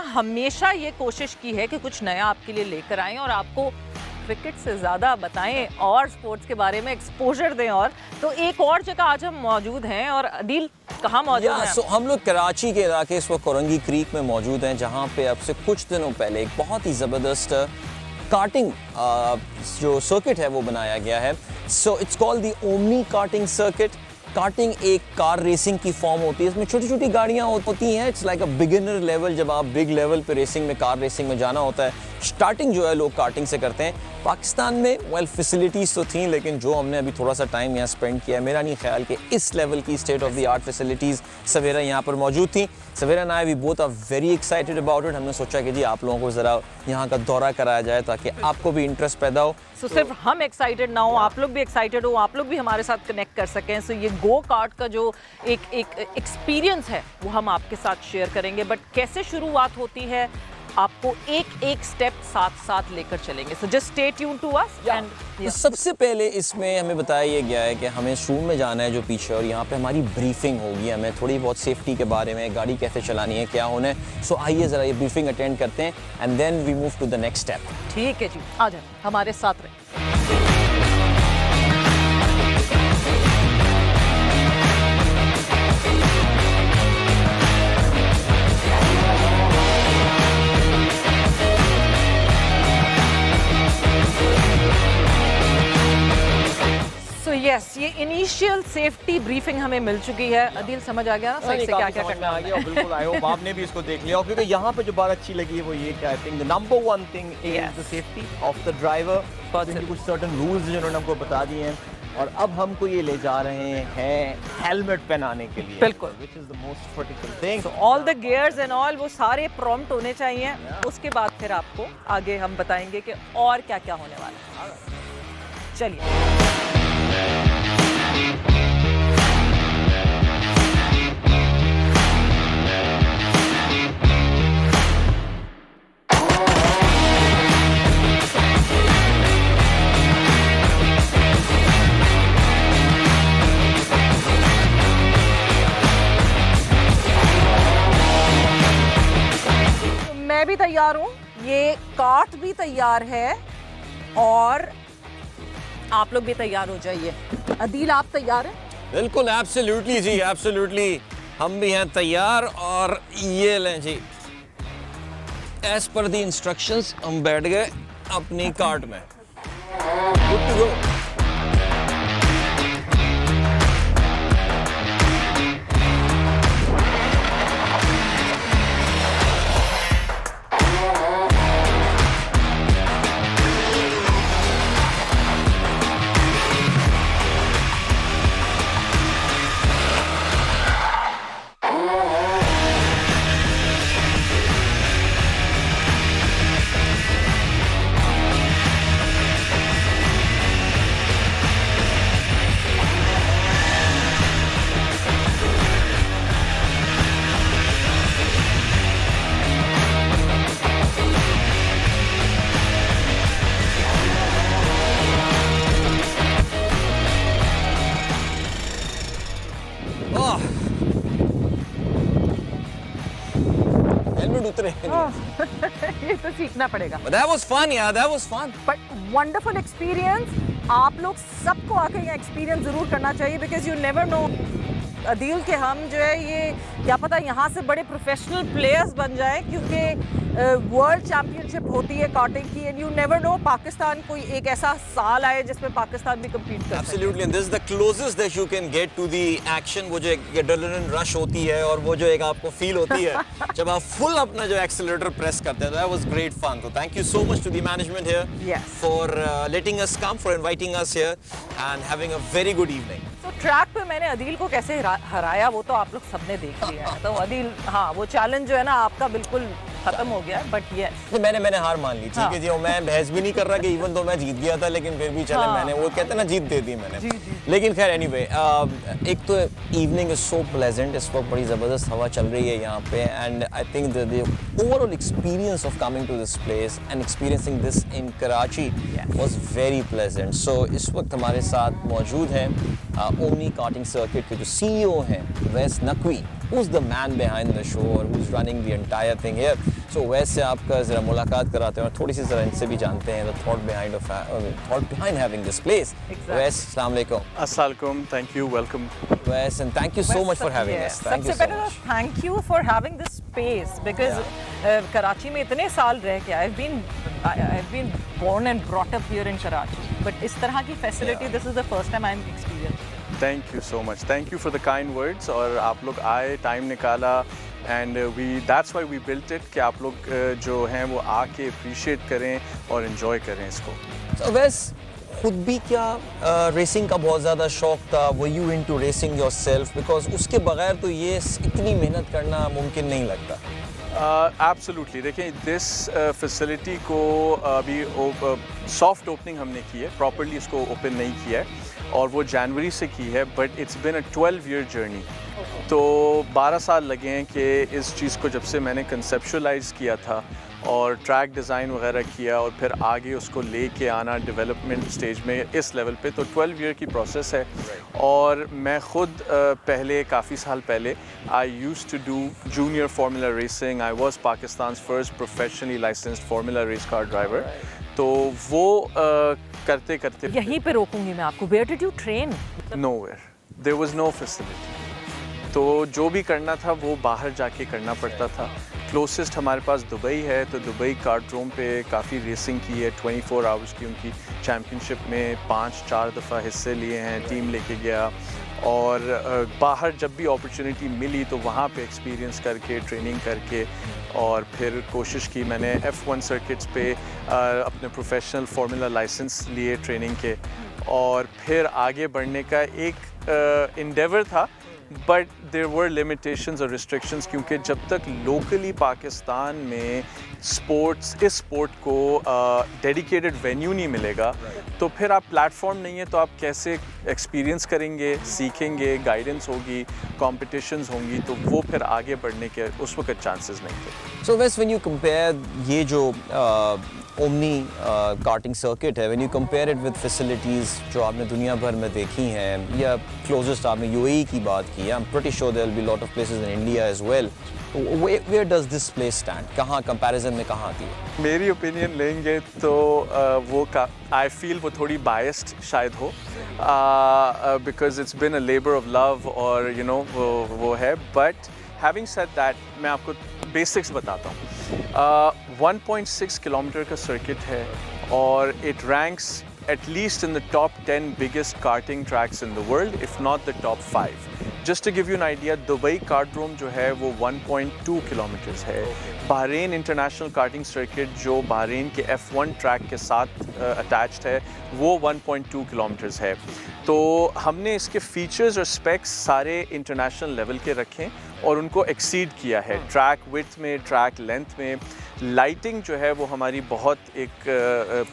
हमेशा ये कोशिश की है कि कुछ नया आपके लिए लेकर आएं और आपको क्रिकेट से ज़्यादा बताएं और स्पोर्ट्स के बारे में एक्सपोजर दें। और तो एक और जगह आज हम मौजूद हैं, और अदील कहाँ मौजूद हैं? हम लोग कराची के इलाके इस वक्त कोरंगी क्रीक में मौजूद हैं, जहाँ पे अब से कुछ दिनों पहले एक बहुत ही ज़बरदस्त कार्टिंग जो सर्किट है वो बनाया गया है। So it's called the omni karting circuit. Karting एक कार रेसिंग की फॉर्म होती है, इसमें छोटी छोटी गाड़ियाँ होती हैं। It's like a beginner level, जब आप बिग लेवल पे रेसिंग में, कार रेसिंग में जाना होता है, स्टार्टिंग जो है लोग कार्टिंग से करते हैं। पाकिस्तान में वेल फैसिलिटीज़ तो थी, लेकिन जो हमने अभी थोड़ा सा टाइम यहाँ स्पेंड किया, मेरा नहीं ख्याल कि इस लेवल की state of the art facilities Savera यहाँ पर मौजूद थी। Savera and I we both are very excited about it. हमने सोचा कि जी आप लोगों को ज़रा यहाँ का दौरा कराया जाए ताकि आपको भी इंटरेस्ट पैदा हो। तो सिर्फ हम एक्साइटेड ना हो, आप लोग भी एक्साइटेड हो, आप लोग भी हमारे साथ कनेक्ट कर सकें। सो ये गो कार्ट का जो एक एक्सपीरियंस है वो हम आपके साथ शेयर करेंगे। बट कैसे शुरुआत होती है, आपको एक एक स्टेप साथ साथ लेकर चलेंगे। So just stay tuned to us. And सबसे पहले इसमें हमें बताया गया है कि हमें शूम में जाना है जो पीछे, और यहाँ पे हमारी ब्रीफिंग होगी। हमें थोड़ी बहुत सेफ्टी के बारे में, गाड़ी कैसे चलानी है, क्या होना है। सो आइए ज़रा ये ब्रीफिंग अटेंड करते हैं and then we move to the next step. ठीक है जी, आ जाए हमारे साथ रहे। यस, ये इनिशियल सेफ्टी ब्रीफिंग हमें मिल चुकी है। अदील समझ आ गया ना सही से क्या क्या करना है? बिल्कुल, आई होप आपने भी इसको देख लिया। और क्योंकि यहाँ पे जो बात अच्छी लगी है वो ये कि आई think the number one thing is the safety of the driver. कुछ सर्टेन रूल्स जिन्होंने हमको बता दिए हैं, और अब हमको ये ले जा रहे हैं हेलमेट पहनाने के लिए। बिल्कुल, which is the most critical thing. All the gears and all वो सारे प्रॉम्प्ट होने चाहिए। उसके बाद फिर आपको आगे हम बताएंगे कि और क्या क्या होने वाला है। चलिए। मैं भी तैयार हूँ, ये कार्ट भी तैयार है, और आप लोग भी तैयार हो जाइए। अदील आप तैयार हैं? बिल्कुल, एब्सोल्युटली जी, एब्सोल्युटली हम भी हैं तैयार। और ये लें जी, एज पर द इंस्ट्रक्शंस हम बैठ गए अपनी कार्ट में। Good to go. ये तो सीखना पड़ेगा। That was fun, yeah, that was fun. But wonderful experience. आप लोग सबको आके ये एक्सपीरियंस जरूर करना चाहिए, because you never know. Adeel के हम जो है ये क्या पता यहाँ से बड़े प्रोफेशनल प्लेयर्स बन जाए, क्योंकि वर्ल्ड चैंपियनशिप होती है कार्टिंग की, and you never know Pakistan कोई एक ऐसा साल आए जिसमें पाकिस्तान भी कम्पीट कर। Absolutely, and this is the closest that you can get to the action। वो जो एक एड्रेनलिन रश होती है, और वो जो एक आपको फील होती है जब आप फुल अपना जो एक्सेलरेटर प्रेस करते हैं। That was great fun. So thank you so much to the management here, yes, for letting us come, for inviting us here, and having a very good evening. तो track पे मैंने अदील को कैसे हराया वो तो आप लोग सबने देख लिया है। तो अदील, हाँ, वो चैलेंज जो है ना आपका बिल्कुल खत्म हो गया, बट यस मैंने हार मान ली। ठीक है जी, और मैं बहस भी नहीं कर रहा कि इवन तो मैं जीत गया था, लेकिन फिर भी चले मैंने, वो कहते हैं ना, जीत दे दी मैंने। लेकिन खैर एनीवे, एक तो इवनिंग इज सो प्लेजेंट। इस वक्त बड़ी ज़बरदस्त हवा चल रही है यहाँ पे, and I think the overall experience of coming to this place and experiencing this in Karachi was very pleasant. So इस वक्त हमारे साथ मौजूद हैं ओमनी कार्टिंग सर्किट के जो CEO हैं, वैस Naqvi, who's the man behind the show or who's running the entire thing here. सो वैसे आपका ज़रा मुलाकात कराते हैं और थोड़ी सी ज़रा इनसे भी जानते हैं the thought behind having this place. Yes, अस्सलाम वालेकुम। Assalamualaikum, thank you, welcome. Yes, and thank you so much for having Yes. Us. Thank you सबसे सो पहले मच। तो thank you for having this space because Karachi में इतने साल रह के I have been born and brought up here in Karachi, but इस तरह की facility Yeah. This is the first time I am experience. Thank you so much. Thank you for the kind words और आप लोग आए, time निकाला and that's why we built it कि आप लोग जो हैं वो आके appreciate करें और enjoy करें इसको। So वैस, खुद भी क्या रेसिंग का बहुत ज़्यादा शौक था? Were you into racing yourself? Because उसके बगैर तो ये इतनी मेहनत करना मुमकिन नहीं लगता। एब्सोल्युटली देखिए दिस फैसिलिटी को अभी सॉफ्ट ओपनिंग हमने की है, प्रॉपरली इसको ओपन नहीं किया है और वो जनवरी से की है, but it's been a 12-year journey. तो 12 साल लगे हैं कि इस चीज़ को जब से मैंने कंसेप्चुलाइज किया था और ट्रैक डिज़ाइन वगैरह किया और फिर आगे उसको लेके आना डेवलपमेंट स्टेज में इस लेवल पे, तो 12 ईयर की प्रोसेस है। और मैं ख़ुद पहले काफ़ी साल पहले I used to do junior formula racing. I was Pakistan first professionally licensed formula race car driver. तो वो करते करते यहीं पे रोकूंगी मैं आपको। Where did you train? Nowhere, there was no facility. तो जो भी करना था वो बाहर जाके करना पड़ता था। क्लोसेस्ट हमारे पास दुबई है, तो दुबई कार्ड्रोम पे काफ़ी रेसिंग की है, 24 आवर्स की उनकी चैम्पियनशिप में 5-4 दफ़ा हिस्से लिए हैं, टीम लेके गया। और बाहर जब भी अपॉर्चुनिटी मिली तो वहाँ पे एक्सपीरियंस करके, ट्रेनिंग करके और फिर कोशिश की मैंने F1 सर्किट्स पे अपने प्रोफेशनल फार्मूला लाइसेंस लिए ट्रेनिंग के, और फिर आगे बढ़ने का एक इंडेवर था। बट देयर वर लिमिटेशंस और रिस्ट्रिक्शंस, क्योंकि जब तक लोकली पाकिस्तान में इस स्पोर्ट को डेडिकेटेड वेन्यू नहीं मिलेगा, तो फिर आप प्लेटफॉर्म नहीं है तो आप कैसे एक्सपीरियंस करेंगे, सीखेंगे, गाइडेंस होगी, कॉम्पिटिशन्स होंगी, तो वो फिर आगे बढ़ने के उस वक्त चांसेस नहीं थे। सो वैस, व्हेन यू कंपेयर ये जो ओमनी कार्टिंग सर्किट है, when you compare it with facilities जो आपने दुनिया भर में देखी हैं, या क्लोजेस्ट आपने यूएई की बात की, I am pretty sure there will be lot of places in India as well, where does this place stand? कहाँ कंपैरिजन में कहाँ आती है? मेरी ओपिनियन लेंगे तो वो आई फील वो थोड़ी बायस्ड शायद हो, because it's been a labour of love और यू नो वो है। बट हैविंग सेड दैट, मैं आपको बेसिक्स बताता हूँ। 1.6 किलोमीटर का सर्किट है और it ranks at least in the top 10 biggest karting tracks in the world, if not the top 5. Just to give you an idea, Dubai Kartdrome जो है वो 1.2 kilometers है। बहरीन इंटरनेशनल कार्टिंग सर्किट जो Bahrain के F1 track के साथ attached है, वो 1.2 किलोमीटर्स है। तो हमने इसके फीचर्स और स्पेक्स सारे इंटरनेशनल लेवल के रखें और उनको एक्सीड किया है, ट्रैक विड्थ में, ट्रैक लेंथ में। लाइटिंग जो है वो हमारी बहुत एक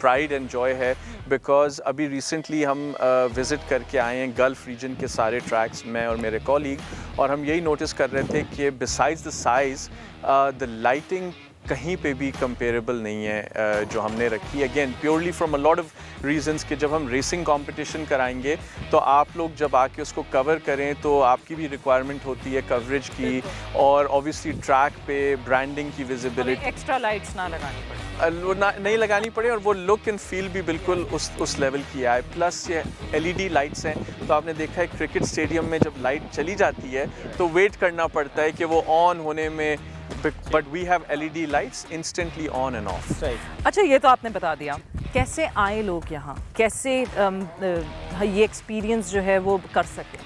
प्राइड एंड जॉय है, बिकॉज़ अभी रिसेंटली हम विज़िट करके आए हैं गल्फ़ रीजन के सारे ट्रैक्स, मैं और मेरे कॉलीग, और हम यही नोटिस कर रहे थे कि besides the size the lighting कहीं पे भी कंपेरेबल नहीं है जो हमने रखी। Again purely from a lot of reasons कि जब हम रेसिंग कंपटीशन कराएंगे तो आप लोग जब आके उसको कवर करें तो आपकी भी रिक्वायरमेंट होती है कवरेज की, और ऑब्वियसली ट्रैक पे ब्रांडिंग की विजिबिलिटी, एक्स्ट्रा लाइट्स ना लगानी पड़े, नहीं लगानी पड़े, और वो लुक एंड फील भी बिल्कुल उस लेवल की आए। प्लस ये LED लाइट्स हैं, तो आपने देखा है क्रिकेट स्टेडियम में जब लाइट चली जाती है तो वेट करना पड़ता है कि वो ऑन होने में, but we have LED lights instantly on and off. अच्छा, ये तो आपने बता दिया। कैसे आए लोग यहाँ, कैसे ये एक्सपीरियंस जो है वो कर सके?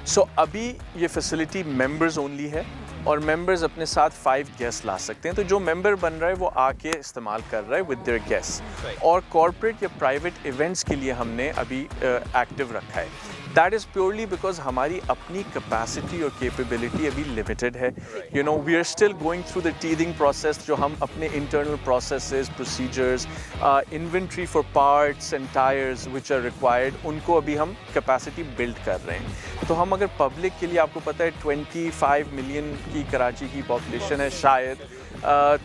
सो अभी ये फैसिलिटी मेंबर्स ओनली है और मेंबर्स अपने साथ 5 गेस्ट ला सकते हैं। तो जो मेंबर बन रहा है वो आके इस्तेमाल कर रहा है विद देयर गेस्ट। और कॉर्पोरेट या प्राइवेट इवेंट्स के लिए हमने अभी एक्टिव रखा है। दैट इज़ प्योरली बिकॉज हमारी अपनी कैपेसिटी और कैपेबिलिटी अभी लिमिटेड है। You know, we are still going through the teething process, जो हम अपने internal processes, procedures, inventory for parts and tyres which are required, उनको अभी हम कैपेसिटी बिल्ड कर रहे हैं। तो हम अगर पब्लिक के लिए, आपको पता है 25 मिलियन की कराची की पॉपुलेशन है शायद,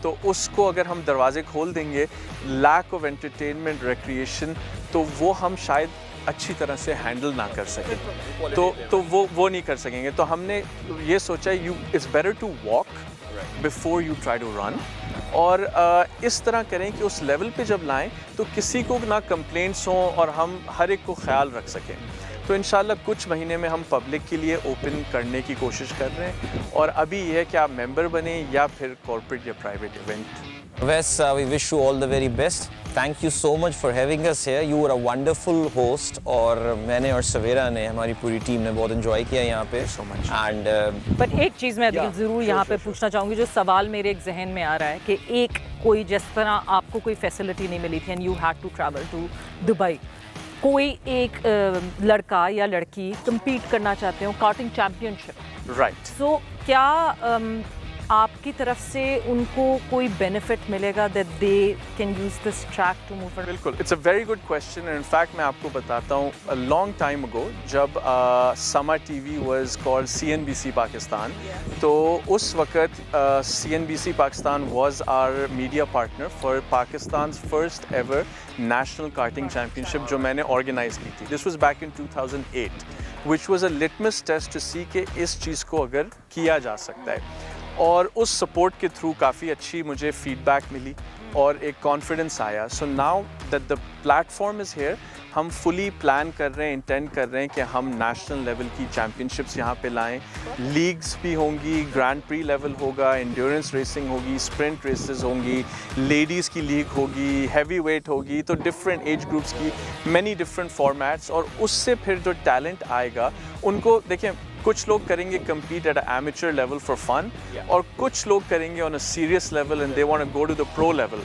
तो उसको अगर हम दरवाजे खोल देंगे, लैक ऑफ एंटरटेनमेंट, रिक्रिएशन, तो वो हम शायद अच्छी तरह से हैंडल ना कर सकें, तो वो नहीं कर सकेंगे। तो हमने ये सोचा it's better to walk before you try to run, और इस तरह करें कि उस लेवल पे जब लाएं तो किसी को ना कंप्लेंट्स हों और हम हर एक को ख्याल रख सकें। तो इंशाल्लाह कुछ महीने में हम पब्लिक के लिए ओपन करने की कोशिश कर रहे हैं और अभी ये है कि आप मेंबर बने या फिर कॉर्पोरेट या private event. Wes, we wish you all the very best. Thank you so much for having us here. You were a wonderful host और मैंने और सवेरा ने, हमारी पूरी टीम ने बहुत enjoy किया यहाँ पे. So much. And बट एक चीज़ मैं ज़रूर यहाँ पे पूछना चाहूँगी, जो सवाल मेरे एक जहन में आ रहा है कि एक कोई जिस तरह आपको कोई फैसिलिटी नहीं मिली थी and you had to travel to Dubai, कोई एक लड़का या लड़की कम्पीट करना चाहते हो कार्टिंग चैम्पियनशिप, Right. सो क्या आपकी तरफ से उनको कोई बेनिफिट मिलेगा that they can use this track to move forward? बिल्कुल, it's a very good question and in fact मैं आपको बताता हूँ, अ लॉन्ग टाइम अगो जब Samaa TV was called CNBC Pakistan, तो उस वक्त CNBC Pakistan was our media partner for Pakistan's first ever national karting championship जो मैंने ऑर्गेनाइज की थी. This was back in 2008 which was a litmus test to see कि इस चीज़ को अगर किया जा सकता है, और उस सपोर्ट के थ्रू काफ़ी अच्छी मुझे फीडबैक मिली और एक कॉन्फिडेंस आया. So now that the platform is here, हम फुली प्लान कर रहे हैं, इंटेंड कर रहे हैं कि हम नेशनल लेवल की चैम्पियनशिप्स यहाँ पे लाएं. लीग्स भी होंगी, ग्रैंड प्री लेवल होगा, एंड्योरेंस रेसिंग होगी, स्प्रिंट रेसेस होंगी, लेडीज़ की लीग होगी, हैवी वेट होगी, तो डिफरेंट एज ग्रुप्स की मैनी डिफरेंट फॉर्मेट्स. और उससे फिर जो टैलेंट आएगा उनको देखें, कुछ लोग करेंगे compete at an amateur level for fun, और कुछ लोग करेंगे on a serious level and they want to go to the pro level.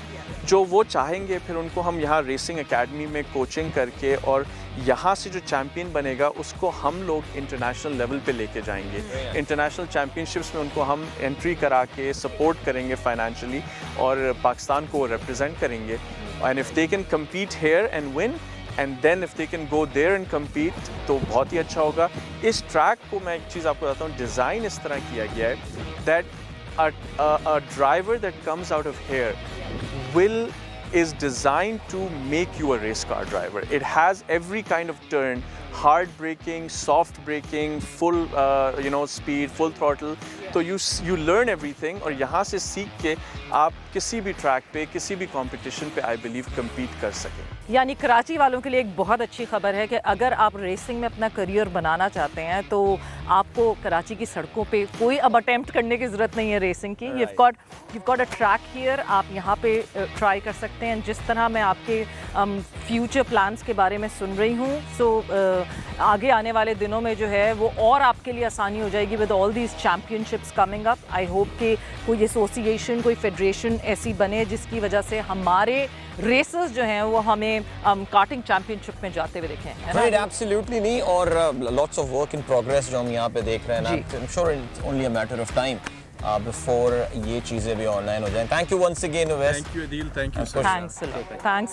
जो वो चाहेंगे फिर उनको हम यहाँ रेसिंग एकेडमी में कोचिंग करके और यहाँ से जो चैम्पियन बनेगा उसको हम लोग इंटरनेशनल लेवल पे लेके जाएंगे. इंटरनेशनल चैम्पियनशिप्स में उनको हम एंट्री करा के सपोर्ट करेंगे फाइनेंशियली और पाकिस्तान को रिप्रेजेंट करेंगे. And if they can compete here and win and then if they can go there and compete तो बहुत ही अच्छा होगा. इस ट्रैक को मैं एक चीज़ आपको बताता हूँ, डिज़ाइन इस तरह किया गया है that a driver that comes out of here is designed to make you a race car driver. It has every kind of turn, hard braking, soft braking, full speed, full throttle. तो you learn everything और यहाँ से सीख के आप किसी भी track पे, किसी भी कंपटीशन पे आई बिलीव compete कर सकें. यानी कराची वालों के लिए एक बहुत अच्छी खबर है कि अगर आप रेसिंग में अपना करियर बनाना चाहते हैं तो आपको कराची की सड़कों पे कोई अब अटेम्प्ट करने की ज़रूरत नहीं है रेसिंग की. you've got a track here, आप यहाँ पे ट्राई कर सकते हैं. जिस तरह मैं आपके फ्यूचर प्लान्स के बारे में सुन रही हूँ, सो आगे आने वाले दिनों में जो है वो और आपके लिए आसानी हो जाएगी with all these championships coming up. I hope कि कोई एसोसिएशन, कोई फेडरेशन ऐसी बने जिसकी वजह से हमारे रेसर्स जो हैं वो हमें कार्टिंग चैम्पियनशिप में जाते हुए देखें. right, absolutely नहीं, और lots of work in progress जो हम यहाँ पे देख रहे हैं ना. I'm sure it's only a matter of time before ये चीज़ें भी ऑनलाइन हो जाएं. Thank you once again, Wes. Thank you, Adil. Thank you. Thanks a lot. Thanks.